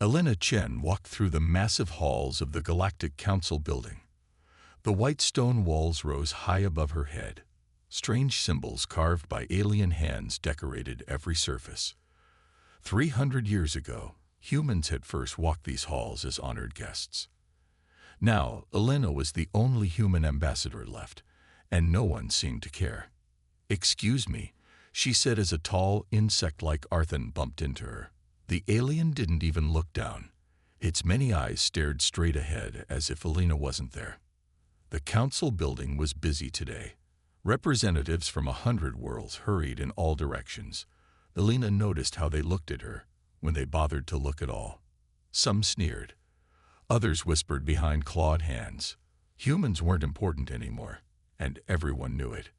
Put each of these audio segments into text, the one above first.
Elena Chen walked through the massive halls of the Galactic Council building. The white stone walls rose high above her head. Strange symbols carved by alien hands decorated every surface. 300 years ago, humans had first walked these halls as honored guests. Now, Elena was the only human ambassador left, and no one seemed to care. "Excuse me," she said as a tall, insect-like Arthon bumped into her. The alien didn't even look down. Its many eyes stared straight ahead as if Elena wasn't there. The council building was busy today. Representatives from 100 worlds hurried in all directions. Elena noticed how they looked at her, when they bothered to look at all. Some sneered. Others whispered behind clawed hands. Humans weren't important anymore, and everyone knew it.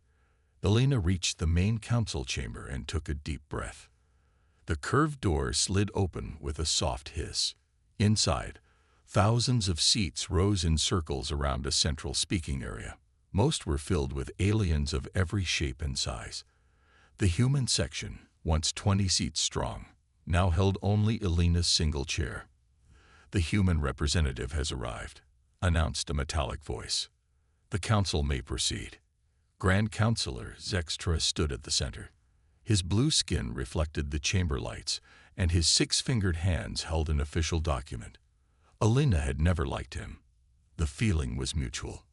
Elena reached the main council chamber and took a deep breath. The curved door slid open with a soft hiss. Inside, thousands of seats rose in circles around a central speaking area. Most were filled with aliens of every shape and size. The human section, once 20 seats strong, now held only Elena's single chair. "The human representative has arrived," announced a metallic voice. "The council may proceed." Grand Councilor Zextra stood at the center. His blue skin reflected the chamber lights, and his six-fingered hands held an official document. Elena had never liked him. The feeling was mutual.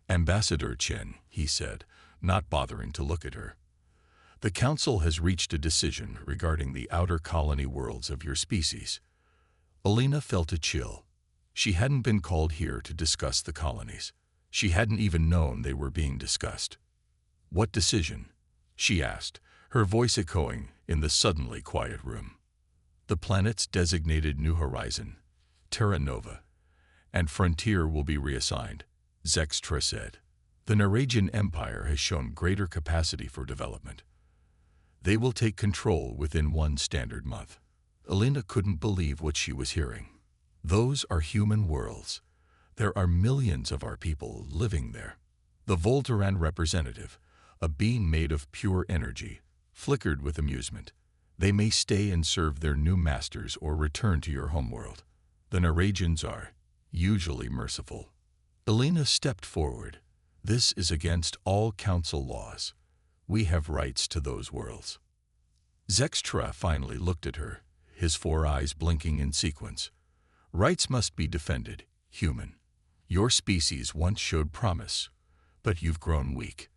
"Ambassador Chen," he said, not bothering to look at her. "The council has reached a decision regarding the outer colony worlds of your species." Elena felt a chill. She hadn't been called here to discuss the colonies. She hadn't even known they were being discussed. "What decision?" she asked, her voice echoing in the suddenly quiet room. "The planet's designated New Horizon, Terra Nova, and Frontier will be reassigned," Zextra said. "The Naragian Empire has shown greater capacity for development. They will take control within 1 standard month." Elena couldn't believe what she was hearing. Those are human worlds. There are millions of our people living there. The Volteran representative, a being made of pure energy, flickered with amusement. "They may stay and serve their new masters or return to your homeworld. The Naragians are usually merciful." Elena stepped forward. "This is against all council laws. We have rights to those worlds." Zextra finally looked at her, his 4 eyes blinking in sequence. "Rights must be defended, human. Your species once showed promise, but you've grown weak.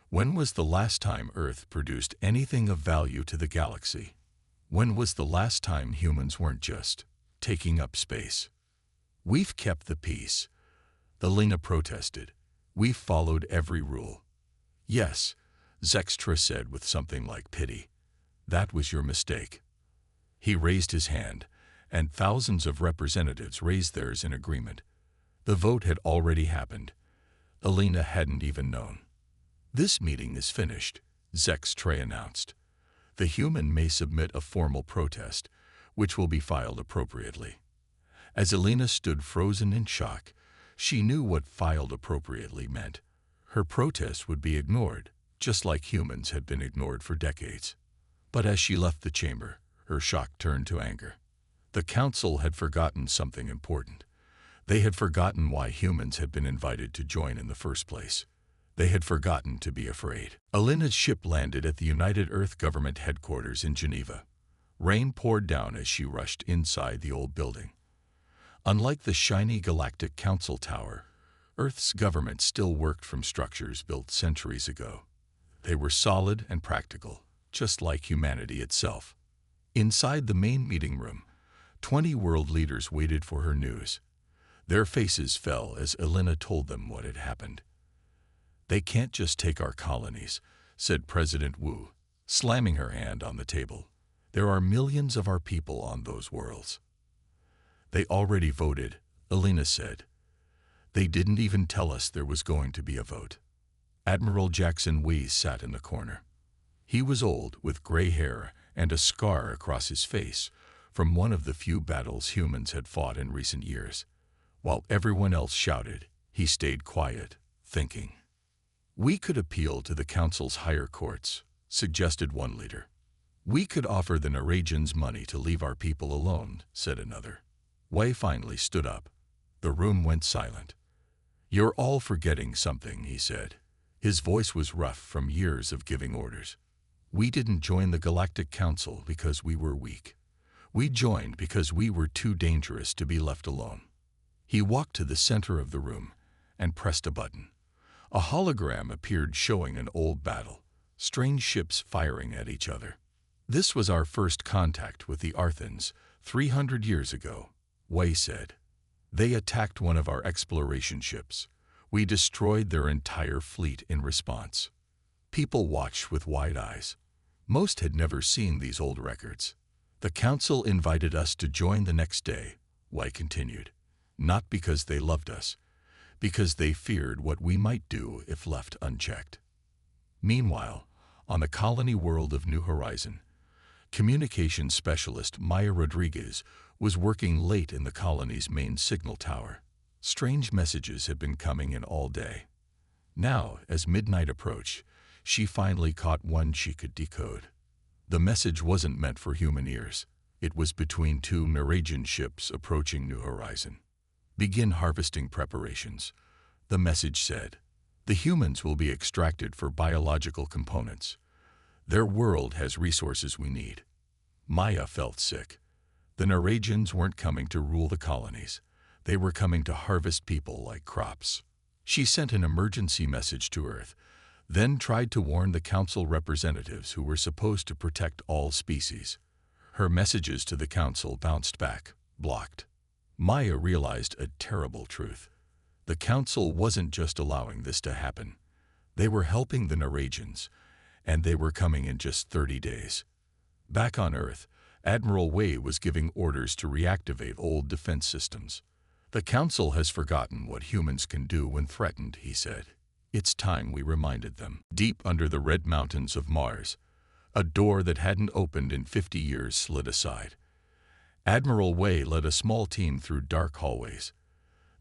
When was the last time Earth produced anything of value to the galaxy? When was the last time humans weren't just taking up space?" "We've kept the peace," Elena protested. "We've followed every rule." "Yes," Zextra said with something like pity. "That was your mistake." He raised his hand, and thousands of representatives raised theirs in agreement. The vote had already happened. Elena hadn't even known. "This meeting is finished," Zextra announced. "The human may submit a formal protest, which will be filed appropriately." As Elena stood frozen in shock, she knew what filed appropriately meant. Her protest would be ignored, just like humans had been ignored for decades. But as she left the chamber, her shock turned to anger. The council had forgotten something important. They had forgotten why humans had been invited to join in the first place. They had forgotten to be afraid. Elena's ship landed at the United Earth Government headquarters in Geneva. Rain poured down as she rushed inside the old building. Unlike the shiny Galactic Council Tower, Earth's government still worked from structures built centuries ago. They were solid and practical, just like humanity itself. Inside the main meeting room, 20 world leaders waited for her news. Their faces fell as Elena told them what had happened. "They can't just take our colonies," said President Wu, slamming her hand on the table. "There are millions of our people on those worlds." "They already voted," Elena said. "They didn't even tell us there was going to be a vote." Admiral Jackson Weiss sat in the corner. He was old, with gray hair and a scar across his face from one of the few battles humans had fought in recent years. While everyone else shouted, he stayed quiet, thinking. "We could appeal to the council's higher courts," suggested one leader. "We could offer the Naragians money to leave our people alone," said another. Wei finally stood up. The room went silent. "You're all forgetting something," he said. His voice was rough from years of giving orders. "We didn't join the Galactic Council because we were weak. We joined because we were too dangerous to be left alone." He walked to the center of the room and pressed a button. A hologram appeared showing an old battle, strange ships firing at each other. "This was our first contact with the Arthans 300 years ago," Wei said. "They attacked one of our exploration ships. We destroyed their entire fleet in response." People watched with wide eyes. Most had never seen these old records. "The Council invited us to join the next day," Wei continued. "Not because they loved us, because they feared what we might do if left unchecked." Meanwhile, on the colony world of New Horizon, communications specialist Maya Rodriguez was working late in the colony's main signal tower. Strange messages had been coming in all day. Now, as midnight approached, she finally caught one she could decode. The message wasn't meant for human ears. It was between two Narajan ships approaching New Horizon. "Begin harvesting preparations," the message said. "The humans will be extracted for biological components. Their world has resources we need." Maya felt sick. The Narajans weren't coming to rule the colonies. They were coming to harvest people like crops. She sent an emergency message to Earth, then tried to warn the Council representatives who were supposed to protect all species. Her messages to the Council bounced back, blocked. Maya realized a terrible truth. The Council wasn't just allowing this to happen. They were helping the Narajans, and they were coming in just 30 days. Back on Earth, Admiral Wei was giving orders to reactivate old defense systems. "The Council has forgotten what humans can do when threatened," he said. "It's time we reminded them." Deep under the red mountains of Mars, a door that hadn't opened in 50 years slid aside. Admiral Wei led a small team through dark hallways.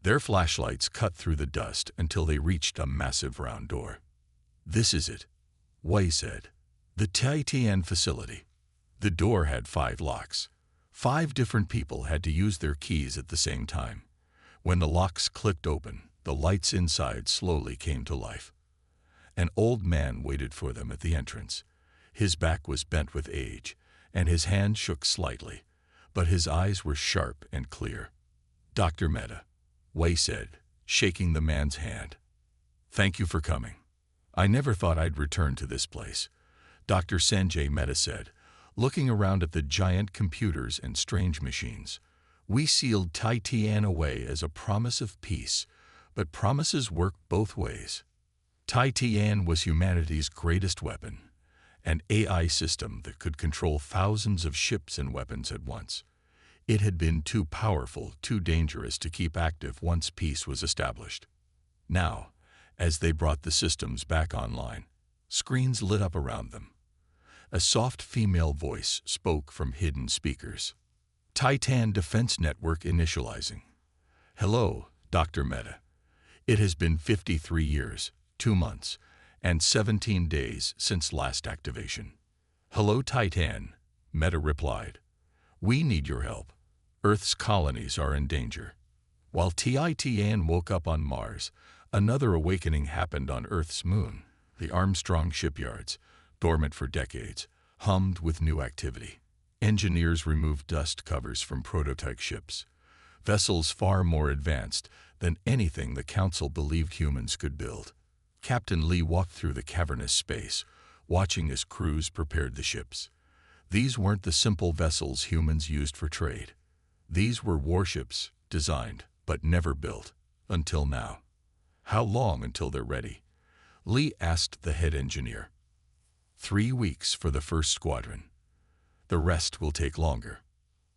Their flashlights cut through the dust until they reached a massive round door. "This is it," Wei said. "The Titan facility." The door had 5 locks. 5 different people had to use their keys at the same time. When the locks clicked open, the lights inside slowly came to life. An old man waited for them at the entrance. His back was bent with age, and his hand shook slightly, but his eyes were sharp and clear. "Dr. Mehta," Wei said, shaking the man's hand. "Thank you for coming. I never thought I'd return to this place," Dr. Sanjay Mehta said, looking around at the giant computers and strange machines. "We sealed Titan away as a promise of peace, but promises work both ways. Titan was humanity's greatest weapon, an AI system that could control thousands of ships and weapons at once. It had been too powerful, too dangerous to keep active once peace was established. Now, as they brought the systems back online, screens lit up around them. A soft female voice spoke from hidden speakers. "Titan Defense Network initializing. Hello, Dr. Mehta. It has been 53 years, 2 months, and 17 days since last activation." "Hello, Titan," Mehta replied. "We need your help. Earth's colonies are in danger." While Titan woke up on Mars, another awakening happened on Earth's moon. The Armstrong shipyards, dormant for decades, hummed with new activity. Engineers removed dust covers from prototype ships, vessels far more advanced than anything the Council believed humans could build. Captain Lee walked through the cavernous space, watching as crews prepared the ships. These weren't the simple vessels humans used for trade. These were warships, designed but never built, until now. "How long until they're ready?" Lee asked the head engineer. 3 weeks for the first squadron. The rest will take longer."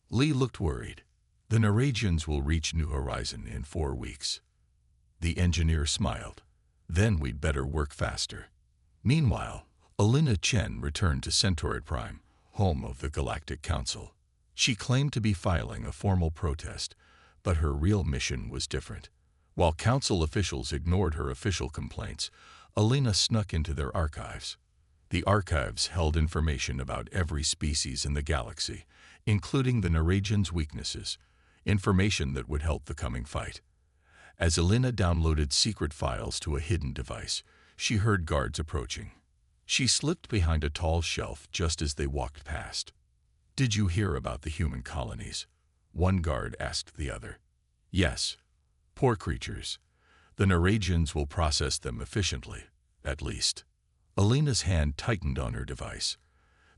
Lee looked worried. "The Narajans will reach New Horizon in 4 weeks." The engineer smiled. "Then we'd better work faster." Meanwhile, Alina Chen returned to Centauride Prime, home of the Galactic Council. She claimed to be filing a formal protest, but her real mission was different. While Council officials ignored her official complaints, Alina snuck into their archives. The archives held information about every species in the galaxy, including the Narajans' weaknesses. information that would help the coming fight. As Elena downloaded secret files to a hidden device, she heard guards approaching. She slipped behind a tall shelf just as they walked past. "Did you hear about the human colonies?" one guard asked the other. "Yes. Poor creatures. The Norwegians will process them efficiently, at least." Elena's hand tightened on her device.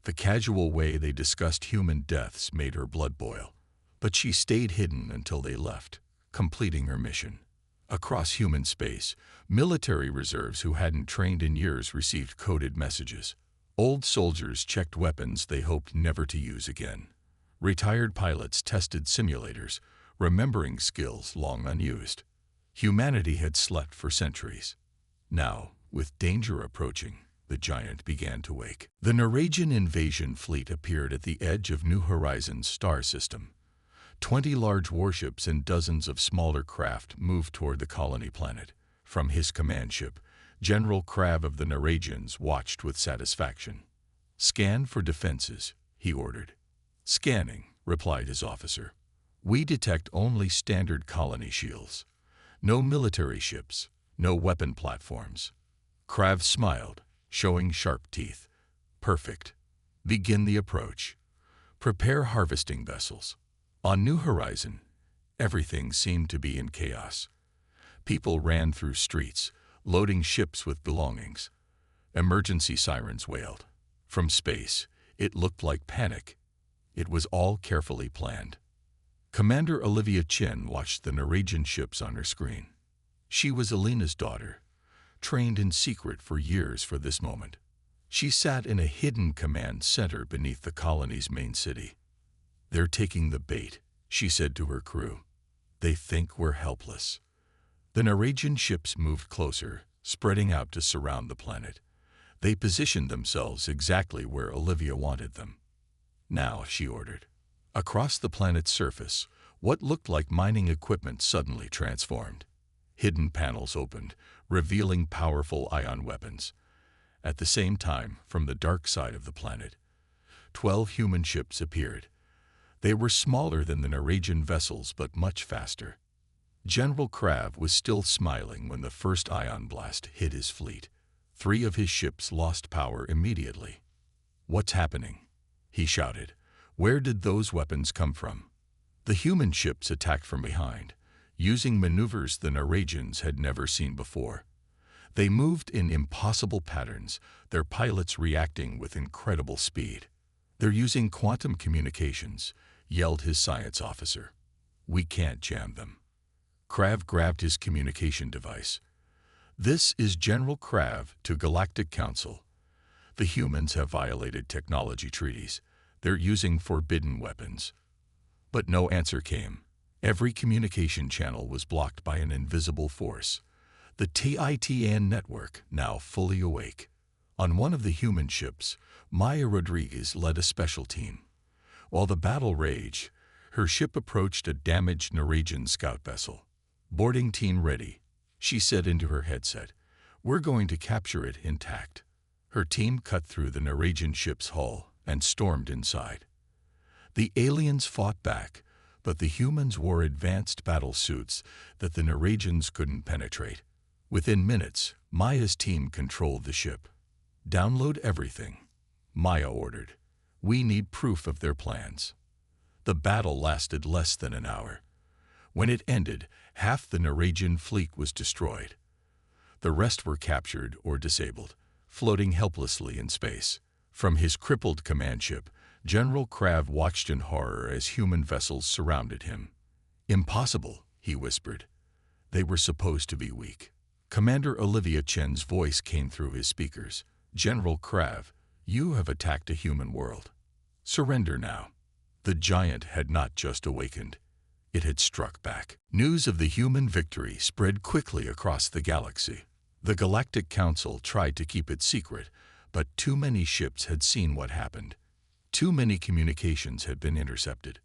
The casual way they discussed human deaths made her blood boil. But she stayed hidden until they left, completing her mission. Across human space, military reserves who hadn't trained in years received coded messages. Old soldiers checked weapons they hoped never to use again. Retired pilots tested simulators, remembering skills long unused. Humanity had slept for centuries. Now, with danger approaching, the giant began to wake. The Norwegian invasion fleet appeared at the edge of New Horizons' star system. 20 large warships and dozens of smaller craft moved toward the colony planet. From his command ship, General Krav of the Norwegians watched with satisfaction. "Scan for defenses," he ordered. "Scanning," replied his officer. "We detect only standard colony shields. No military ships, no weapon platforms." Krav smiled, showing sharp teeth. "Perfect. Begin the approach. Prepare harvesting vessels." On New Horizon, everything seemed to be in chaos. People ran through streets, loading ships with belongings. Emergency sirens wailed. From space, it looked like panic. It was all carefully planned. Commander Olivia Chen watched the Norwegian ships on her screen. She was Elena's daughter, trained in secret for years for this moment. She sat in a hidden command center beneath the colony's main city. "They're taking the bait," she said to her crew. "They think we're helpless." The Norwegian ships moved closer, spreading out to surround the planet. They positioned themselves exactly where Olivia wanted them. "Now," she ordered. Across the planet's surface, what looked like mining equipment suddenly transformed. Hidden panels opened, revealing powerful ion weapons. At the same time, from the dark side of the planet, 12 human ships appeared. They were smaller than the Norwegian vessels, but much faster. General Krav was still smiling when the first ion blast hit his fleet. 3 of his ships lost power immediately. "What's happening?" he shouted. "Where did those weapons come from?" The human ships attacked from behind, using maneuvers the Norwegians had never seen before. They moved in impossible patterns, their pilots reacting with incredible speed. "They're using quantum communications," yelled his science officer. "We can't jam them." Krav grabbed his communication device. "This is General Krav to Galactic Council. The humans have violated technology treaties. They're using forbidden weapons." But no answer came. Every communication channel was blocked by an invisible force. The Titan network, now fully awake. On one of the human ships, Maya Rodriguez led a special team. While the battle raged, her ship approached a damaged Norwegian scout vessel. "Boarding team ready," she said into her headset. "We're going to capture it intact." Her team cut through the Norwegian ship's hull and stormed inside. The aliens fought back, but the humans wore advanced battle suits that the Norwegians couldn't penetrate. Within minutes, Maya's team controlled the ship. "Download everything," Maya ordered. "We need proof of their plans." The battle lasted less than an hour. When it ended, half the Norwegian fleet was destroyed. The rest were captured or disabled, floating helplessly in space. From his crippled command ship, General Krav watched in horror as human vessels surrounded him. "Impossible," he whispered. "They were supposed to be weak." Commander Olivia Chen's voice came through his speakers. "General Krav, you have attacked a human world. Surrender now." The giant had not just awakened. It had struck back. News of the human victory spread quickly across the galaxy. The Galactic Council tried to keep it secret, but too many ships had seen what happened. Too many communications had been intercepted.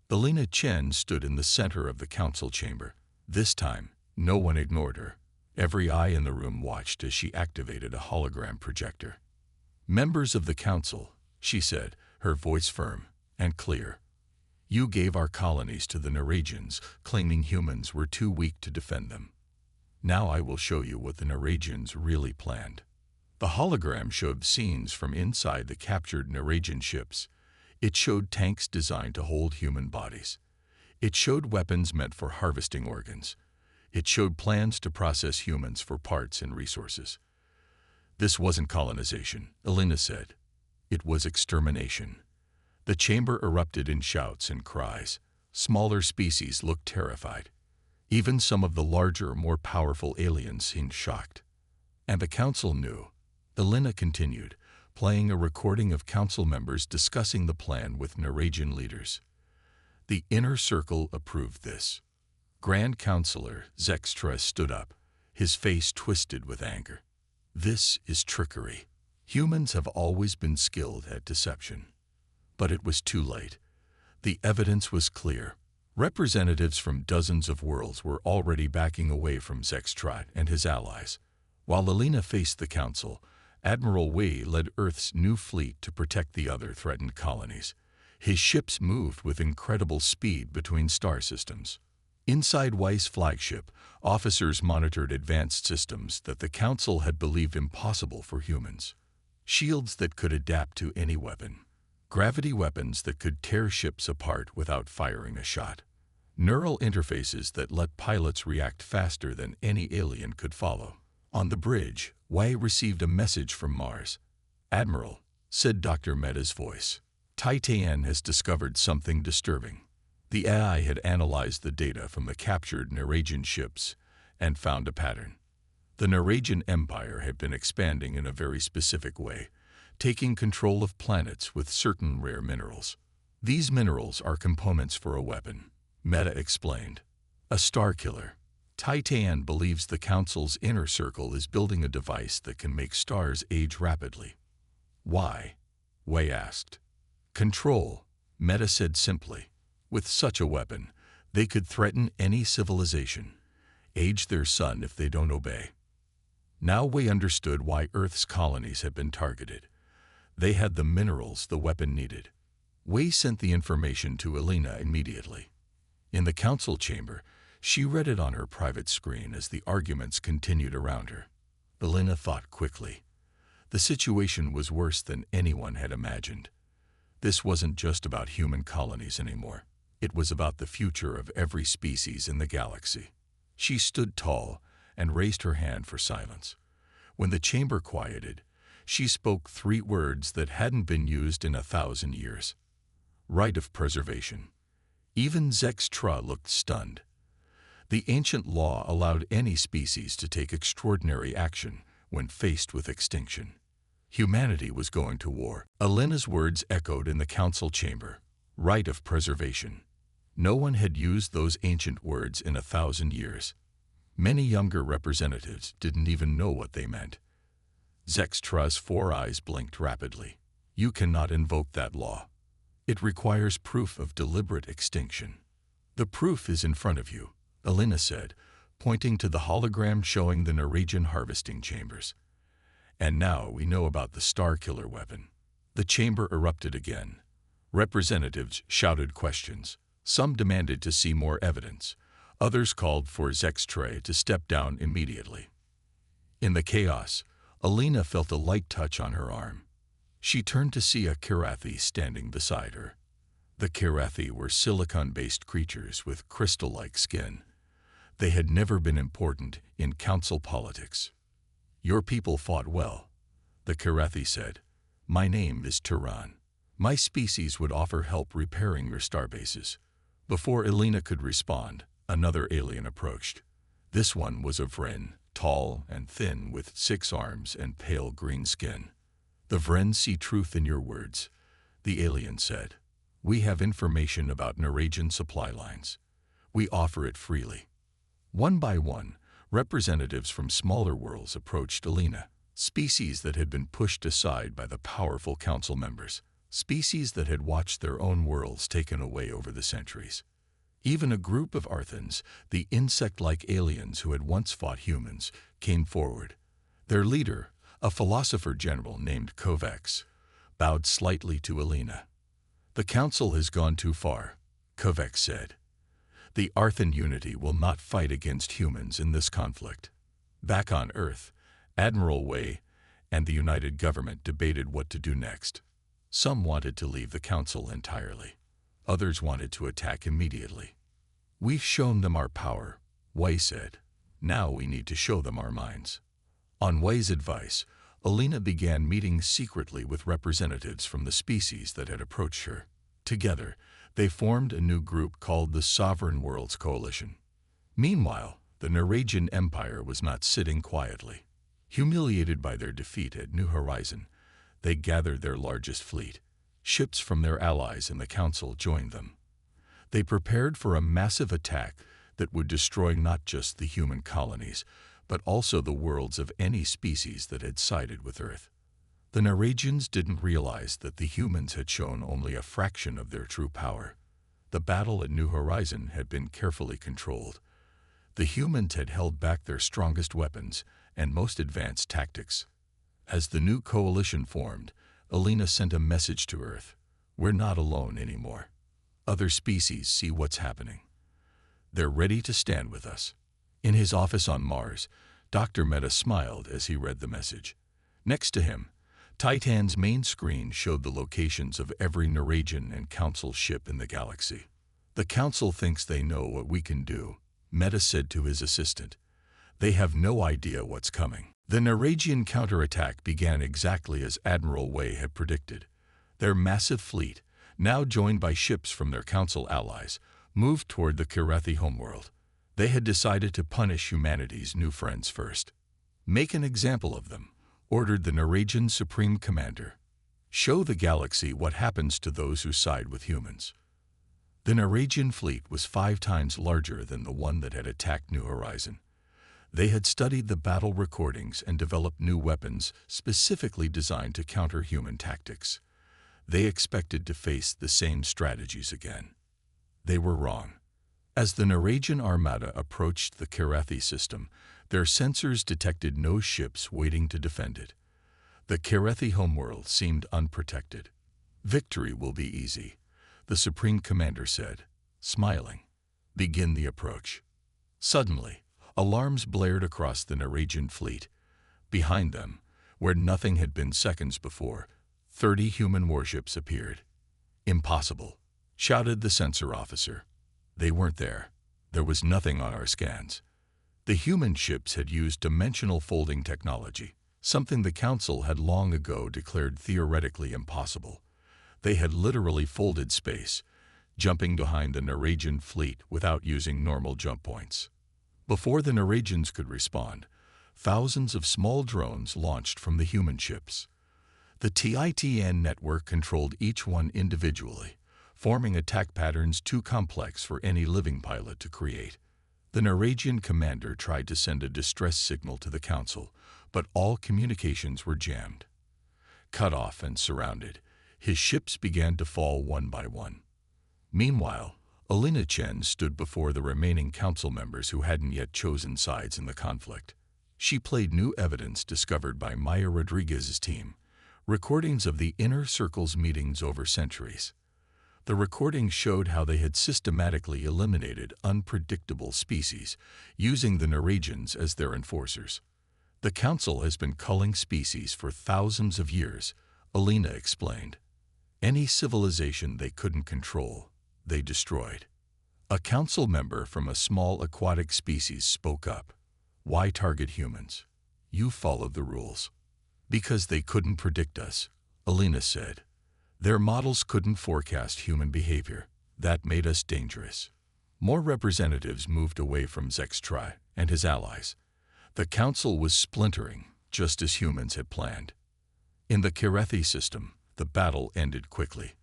Elena Chen stood in the center of the council chamber. This time, no one ignored her. Every eye in the room watched as she activated a hologram projector. "Members of the council," she said, her voice firm and clear. You gave our colonies to the Neragians, claiming humans were too weak to defend them. Now I will show you what the Neragians really planned. The hologram showed scenes from inside the captured Neragian ships. It showed tanks designed to hold human bodies. It showed weapons meant for harvesting organs. It showed plans to process humans for parts and resources. This wasn't colonization, Elena said. It was extermination. The chamber erupted in shouts and cries. Smaller species looked terrified. Even some of the larger, more powerful aliens seemed shocked. And the council knew. Elena continued, playing a recording of council members discussing the plan with Neragian leaders. The inner circle approved this. Grand Counselor Zextra stood up, his face twisted with anger. This is trickery. Humans have always been skilled at deception. But it was too late. The evidence was clear. Representatives from dozens of worlds were already backing away from Zextra and his allies. While Elena faced the council, Admiral Wei led Earth's new fleet to protect the other threatened colonies. His ships moved with incredible speed between star systems. Inside Wei's flagship, officers monitored advanced systems that the Council had believed impossible for humans. Shields that could adapt to any weapon. Gravity weapons that could tear ships apart without firing a shot. Neural interfaces that let pilots react faster than any alien could follow. On the bridge, Wei received a message from Mars. "Admiral," said Dr. Meta's voice, "Titan has discovered something disturbing." The AI had analyzed the data from the captured Neragian ships and found a pattern. The Neragian Empire had been expanding in a very specific way, taking control of planets with certain rare minerals. These minerals are components for a weapon, Meta explained. A star killer. Titan believes the Council's inner circle is building a device that can make stars age rapidly. Why? Wei asked. Control, Meta said simply. With such a weapon, they could threaten any civilization, age their sun if they don't obey. Now Wei understood why Earth's colonies had been targeted. They had the minerals the weapon needed. Wei sent the information to Elena immediately. In the council chamber, she read it on her private screen as the arguments continued around her. Elena thought quickly. The situation was worse than anyone had imagined. This wasn't just about human colonies anymore. It was about the future of every species in the galaxy. She stood tall and raised her hand for silence. When the chamber quieted, she spoke 3 words that hadn't been used in 1,000 years. Right of preservation. Even Zextra looked stunned. The ancient law allowed any species to take extraordinary action when faced with extinction. Humanity was going to war. Elena's words echoed in the council chamber. Right of preservation. No one had used those ancient words in 1,000 years. Many younger representatives didn't even know what they meant. Zextra's 4 eyes blinked rapidly. You cannot invoke that law. It requires proof of deliberate extinction. The proof is in front of you, Elena said, pointing to the hologram showing the Neragian harvesting chambers. And now we know about the Star Killer weapon. The chamber erupted again. Representatives shouted questions. Some demanded to see more evidence. Others called for Zextra to step down immediately. In the chaos, Elena felt a light touch on her arm. She turned to see a Kirathi standing beside her. The Kirathi were silicon-based creatures with crystal-like skin. They had never been important in council politics. Your people fought well, the Kirathi said. My name is Turan. My species would offer help repairing your starbases. Before Elena could respond, another alien approached. This one was a Vren, tall and thin with 6 arms and pale green skin. The Vren see truth in your words, the alien said. We have information about Neragian supply lines. We offer it freely. One by one, representatives from smaller worlds approached Elena, species that had been pushed aside by the powerful council members, species that had watched their own worlds taken away over the centuries. Even a group of Arthans, the insect-like aliens who had once fought humans, came forward. Their leader, a philosopher general named Kovacs, bowed slightly to Elena. The council has gone too far. Kovac said. The Arthan Unity will not fight against humans in this conflict. Back on Earth, Admiral Wei and the United Government debated what to do next. Some wanted to leave the Council entirely. Others wanted to attack immediately. We've shown them our power, Wei said. Now we need to show them our minds. On Wei's advice, Alina began meeting secretly with representatives from the species that had approached her. Together, they formed a new group called the Sovereign Worlds Coalition. Meanwhile, the Neregian Empire was not sitting quietly. Humiliated by their defeat at New Horizon, they gathered their largest fleet. Ships from their allies in the Council joined them. They prepared for a massive attack that would destroy not just the human colonies, but also the worlds of any species that had sided with Earth. The Neregians didn't realize that the humans had shown only a fraction of their true power. The battle at New Horizon had been carefully controlled. The humans had held back their strongest weapons and most advanced tactics. As the new coalition formed, Alina sent a message to Earth. We're not alone anymore. Other species see what's happening. They're ready to stand with us. In his office on Mars, Dr. Meta smiled as he read the message. Next to him, Titan's main screen showed the locations of every Neregian and Council ship in the galaxy. The Council thinks they know what we can do, Meta said to his assistant. They have no idea what's coming. The Neregian counterattack began exactly as Admiral Wei had predicted. Their massive fleet, now joined by ships from their Council allies, moved toward the Kirathi homeworld. They had decided to punish humanity's new friends first. Make an example of them, ordered the Neregian Supreme Commander. Show the galaxy what happens to those who side with humans. The Neregian fleet was 5 times larger than the one that had attacked New Horizon. They had studied the battle recordings and developed new weapons specifically designed to counter human tactics. They expected to face the same strategies again. They were wrong. As the Neregian armada approached the Kirathi system, their sensors detected no ships waiting to defend it. The Kirathi homeworld seemed unprotected. Victory will be easy, the Supreme Commander said, smiling. Begin the approach. Suddenly, alarms blared across the Neregian fleet. Behind them, where nothing had been seconds before, 30 human warships appeared. Impossible, shouted the sensor officer. They weren't there. There was nothing on our scans. The human ships had used dimensional folding technology, something the Council had long ago declared theoretically impossible. They had literally folded space, jumping behind the Neregian fleet without using normal jump points. Before the Neregians could respond, thousands of small drones launched from the human ships. The TITN network controlled each one individually, forming attack patterns too complex for any living pilot to create. The Neregian commander tried to send a distress signal to the Council, but all communications were jammed. Cut off and surrounded, his ships began to fall one by one. Meanwhile, Alina Chen stood before the remaining Council members who hadn't yet chosen sides in the conflict. She played new evidence discovered by Maya Rodriguez's team, recordings of the Inner Circle's meetings over centuries. The recordings showed how they had systematically eliminated unpredictable species, using the Neregians as their enforcers. The Council has been culling species for thousands of years, Alina explained. Any civilization they couldn't control, they destroyed. A Council member from a small aquatic species spoke up. Why target humans? You followed the rules. Because they couldn't predict us, Alina said. Their models couldn't forecast human behavior. That made us dangerous. More representatives moved away from Zextri and his allies. The Council was splintering, just as humans had planned. In the Kirathi system, the battle ended quickly.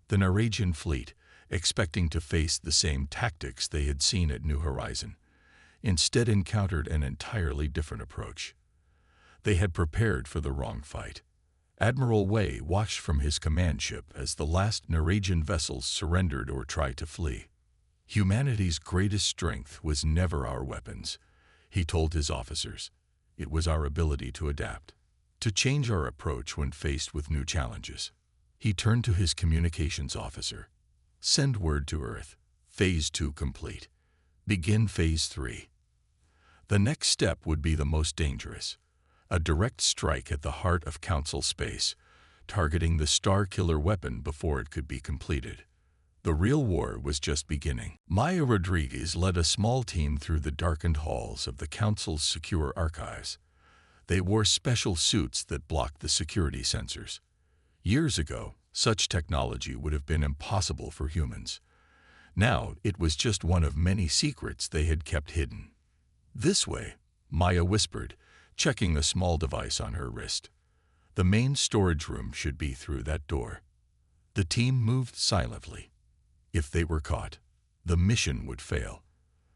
The Neregian fleet, expecting to face the same tactics they had seen at New Horizon, instead encountered an entirely different approach. They had prepared for the wrong fight. Admiral Wei watched from his command ship as the last Neregian vessels surrendered or tried to flee. Humanity's greatest strength was never our weapons, he told his officers. It was our ability to adapt, to change our approach when faced with new challenges. He turned to his communications officer. Send word to Earth. Phase 2 complete. Begin Phase 3. The next step would be the most dangerous. A direct strike at the heart of Council space, targeting the star-killer weapon before it could be completed. The real war was just beginning. Maya Rodriguez led a small team through the darkened halls of the Council's secure archives. They wore special suits that blocked the security sensors. Years ago, such technology would have been impossible for humans. Now, it was just one of many secrets they had kept hidden. "This way," Maya whispered, checking the small device on her wrist. "The main storage room should be through that door." The team moved silently. If they were caught, the mission would fail.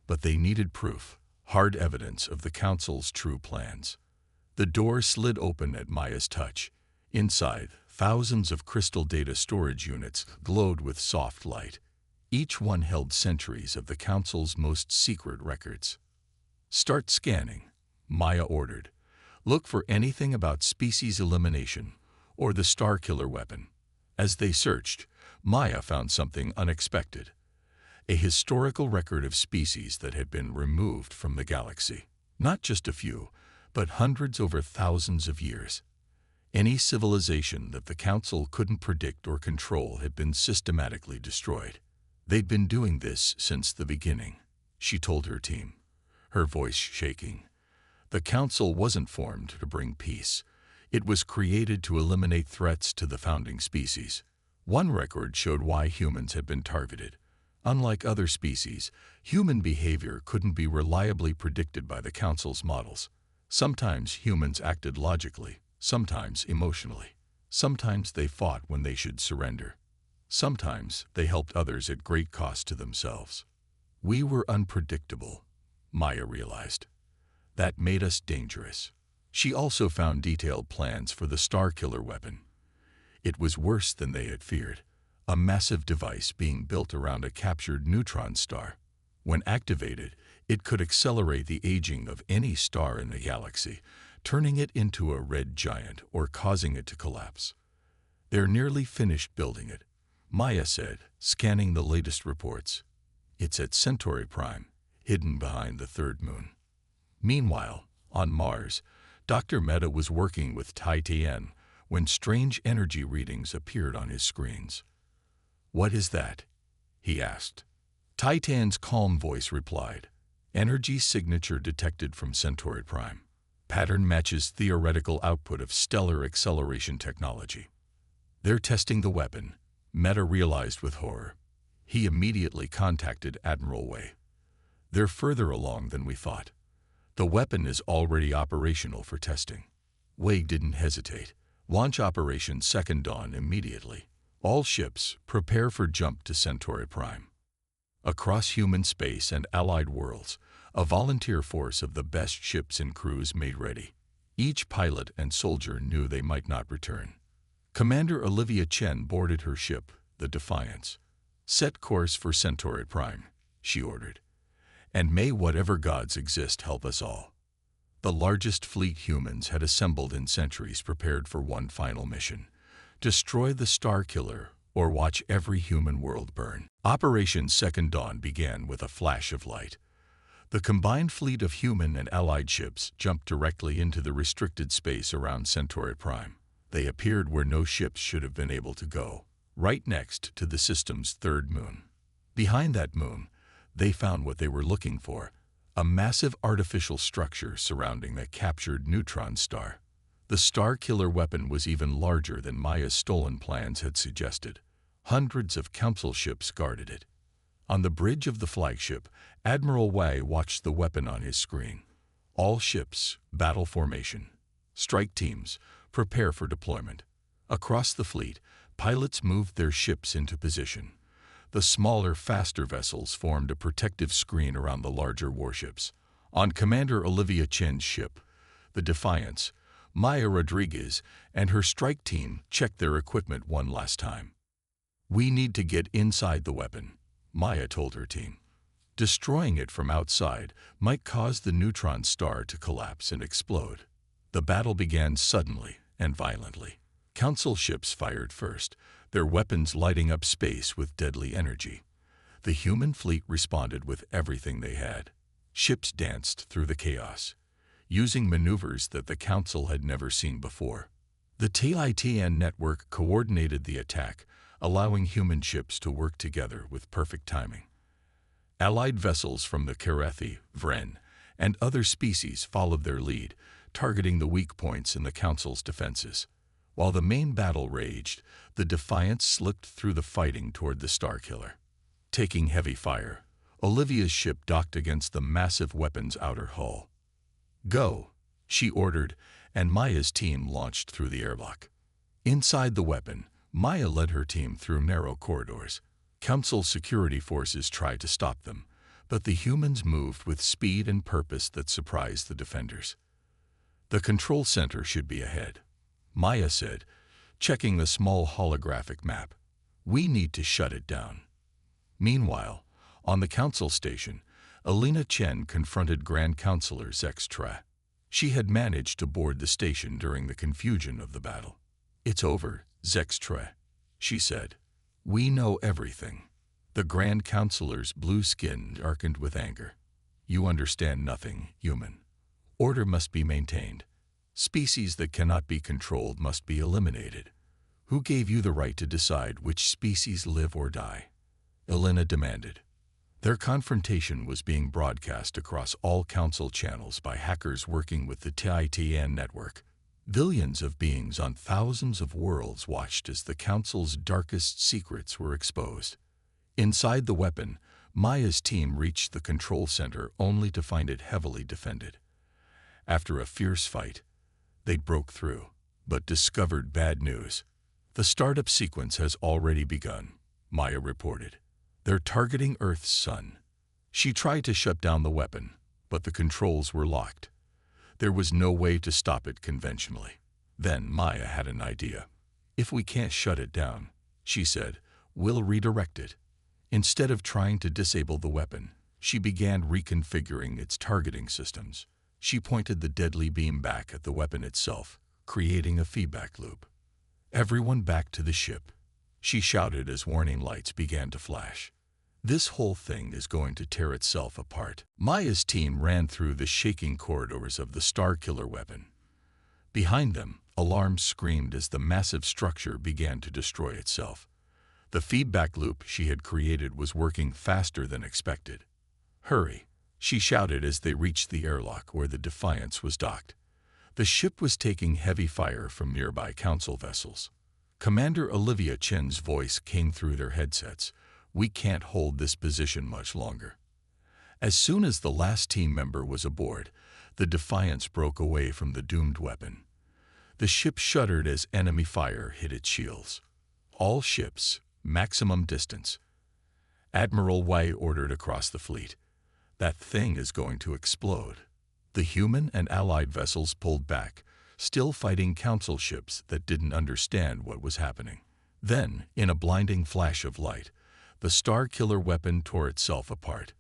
But they needed proof, hard evidence of the Council's true plans. The door slid open at Maya's touch. Inside, thousands of crystal data storage units glowed with soft light. Each one held centuries of the Council's most secret records. "Start scanning," Maya ordered. "Look for anything about species elimination or the star-killer weapon." As they searched, Maya found something unexpected. A historical record of species that had been removed from the galaxy. Not just a few, but hundreds over thousands of years. Any civilization that the Council couldn't predict or control had been systematically destroyed. They'd been doing this since the beginning, she told her team, her voice shaking. The Council wasn't formed to bring peace. It was created to eliminate threats to the founding species. One record showed why humans had been targeted. Unlike other species, human behavior couldn't be reliably predicted by the Council's models. Sometimes humans acted logically, sometimes emotionally. Sometimes they fought when they should surrender. Sometimes they helped others at great cost to themselves. We were unpredictable, Maya realized. That made us dangerous. She also found detailed plans for the star-killer weapon. It was worse than they had feared. A massive device being built around a captured neutron star. When activated, it could accelerate the aging of any star in the galaxy, turning it into a red giant or causing it to collapse. "They're nearly finished building it," Maya said, scanning the latest reports. "It's at Centauri Prime, hidden behind the third moon." Meanwhile, on Mars, Dr. Mehta was working with Titan when strange energy readings appeared on his screens. "What is that?" he asked. Titan's calm voice replied, "Energy signature detected from Centauri Prime. Pattern matches theoretical output of stellar acceleration technology." "They're testing the weapon," Mehta realized with horror. He immediately contacted Admiral Wei. "They're further along than we thought. The weapon is already operational for testing." Wei didn't hesitate. "Launch Operation Second Dawn immediately. All ships, prepare for jump to Centauri Prime." Across human space and allied worlds, a volunteer force of the best ships and crews made ready. Each pilot and soldier knew they might not return. Commander Olivia Chen boarded her ship, the Defiance. "Set course for Centauri Prime," she ordered. "And may whatever gods exist help us all." The largest fleet humans had assembled in centuries prepared for one final mission: destroy the Star Killer or watch every human world burn. Operation Second Dawn began with a flash of light. The combined fleet of human and allied ships jumped directly into the restricted space around Centauri Prime. They appeared where no ships should have been able to go, right next to the system's third moon. Behind that moon, they found what they were looking for: a massive artificial structure surrounding the captured neutron star. The star-killer weapon was even larger than Maya's stolen plans had suggested. Hundreds of Council ships guarded it. On the bridge of the flagship, Admiral Wei watched the weapon on his screen. "All ships, battle formation. Strike teams, prepare for deployment." Across the fleet, pilots moved their ships into position. The smaller, faster vessels formed a protective screen around the larger warships. On Commander Olivia Chen's ship, the Defiance, Maya Rodriguez and her strike team checked their equipment one last time. "We need to get inside the weapon," Maya told her team. "Destroying it from outside might cause the neutron star to collapse and explode." The battle began suddenly and violently. Council ships fired first, their weapons lighting up space with deadly energy. The human fleet responded with everything they had. Ships danced through the chaos, using maneuvers that the Council had never seen before. The TITN network coordinated the attack, allowing human ships to work together with perfect timing. Allied vessels from the Kerethi, Vren, and other species followed their lead, targeting the weak points in the Council's defenses. While the main battle raged, the Defiance slipped through the fighting toward the Starkiller. Taking heavy fire, Olivia's ship docked against the massive weapon's outer hull. "Go," she ordered, and Maya's team launched through the airlock. Inside the weapon, Maya led her team through narrow corridors. Council security forces tried to stop them, but the humans moved with speed and purpose that surprised the defenders. "The control center should be ahead," Maya said, checking the small holographic map. "We need to shut it down." Meanwhile, on the Council station, Alina Chen confronted Grand Counselor Zex Tre. She had managed to board the station during the confusion of the battle. "It's over, Zex Tre," she said. "We know everything." The Grand Counselor's blue skin darkened with anger. "You understand nothing, human. Order must be maintained. Species that cannot be controlled must be eliminated. Who gave you the right to decide which species live or die?" Alina demanded. Their confrontation was being broadcast across all Council channels by hackers working with the TITN network. Billions of beings on thousands of worlds watched as the Council's darkest secrets were exposed. Inside the weapon, Maya's team reached the control center only to find it heavily defended. After a fierce fight, they broke through, but discovered bad news. "The startup sequence has already begun," Maya reported. "They're targeting Earth's sun." She tried to shut down the weapon, but the controls were locked. There was no way to stop it conventionally. Then Maya had an idea. "If we can't shut it down," she said, "we'll redirect it." Instead of trying to disable the weapon, she began reconfiguring its targeting systems. She pointed the deadly beam back at the weapon itself, creating a feedback loop. "Everyone back to the ship," she shouted as warning lights began to flash. "This whole thing is going to tear itself apart." Maya's team ran through the shaking corridors of the Starkiller weapon. Behind them, alarms screamed as the massive structure began to destroy itself. The feedback loop she had created was working faster than expected. "Hurry," she shouted as they reached the airlock where the Defiance was docked. The ship was taking heavy fire from nearby Council vessels. Commander Olivia Chen's voice came through their headsets. "We can't hold this position much longer." As soon as the last team member was aboard, the Defiance broke away from the doomed weapon. The ship shuddered as enemy fire hit its shields. "All ships, maximum distance," Admiral Wei ordered across the fleet. "That thing is going to explode." The human and allied vessels pulled back, still fighting Council ships that didn't understand what was happening. Then, in a blinding flash of light, the Starkiller weapon tore itself apart.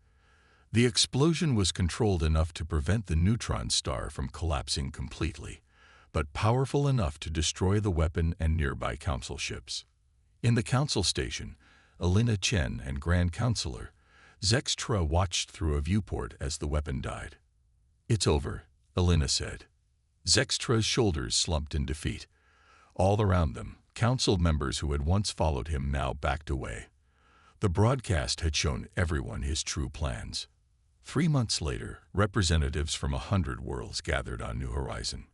The explosion was controlled enough to prevent the neutron star from collapsing completely, but powerful enough to destroy the weapon and nearby Council ships. In the Council station, Alina Chen and Grand Counselor Zex Tre watched through a viewport as the weapon died. "It's over," Alina said. Zex Tre's shoulders slumped in defeat. All around them, Council members who had once followed him now backed away. The broadcast had shown everyone his true plans. 3 months later, representatives from 100 worlds gathered on New Horizon.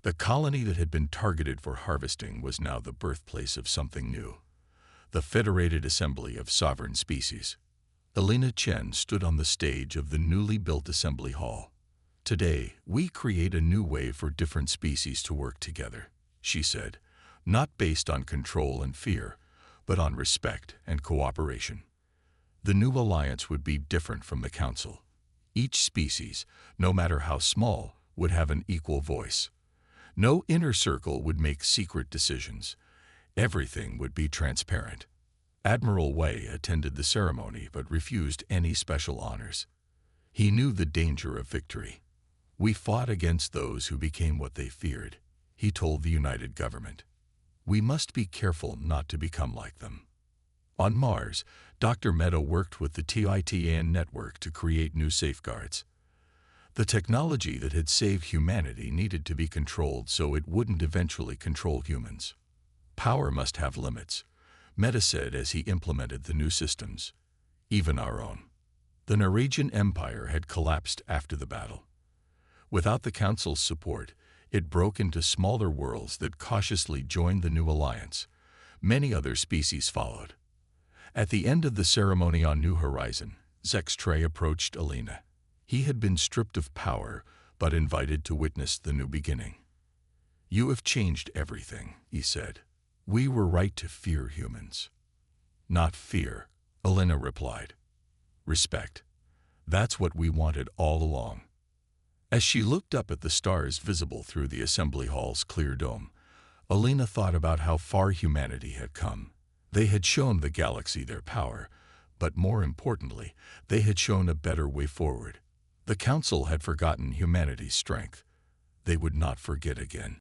The colony that had been targeted for harvesting was now the birthplace of something new, the Federated Assembly of Sovereign Species. Alina Chen stood on the stage of the newly built assembly hall. "Today, we create a new way for different species to work together," she said, "not based on control and fear, but on respect and cooperation." The new alliance would be different from the Council. Each species, no matter how small, would have an equal voice. No inner circle would make secret decisions. Everything would be transparent. Admiral Wei attended the ceremony but refused any special honors. He knew the danger of victory. "We fought against those who became what they feared," he told the United Government. "We must be careful not to become like them." On Mars, Dr. Meadow worked with the Titan network to create new safeguards. The technology that had saved humanity needed to be controlled so it wouldn't eventually control humans. Power must have limits, Meta said as he implemented the new systems, even our own. The Norwegian Empire had collapsed after the battle. Without the Council's support, it broke into smaller worlds that cautiously joined the new alliance. Many other species followed. At the end of the ceremony on New Horizon, Zextray approached Alina. He had been stripped of power, but invited to witness the new beginning. "You have changed everything," he said. "We were right to fear humans." "Not fear," Alina replied. "Respect. That's what we wanted all along." As she looked up at the stars visible through the assembly hall's clear dome, Alina thought about how far humanity had come. They had shown the galaxy their power, but more importantly, they had shown a better way forward. The Council had forgotten humanity's strength. They would not forget again.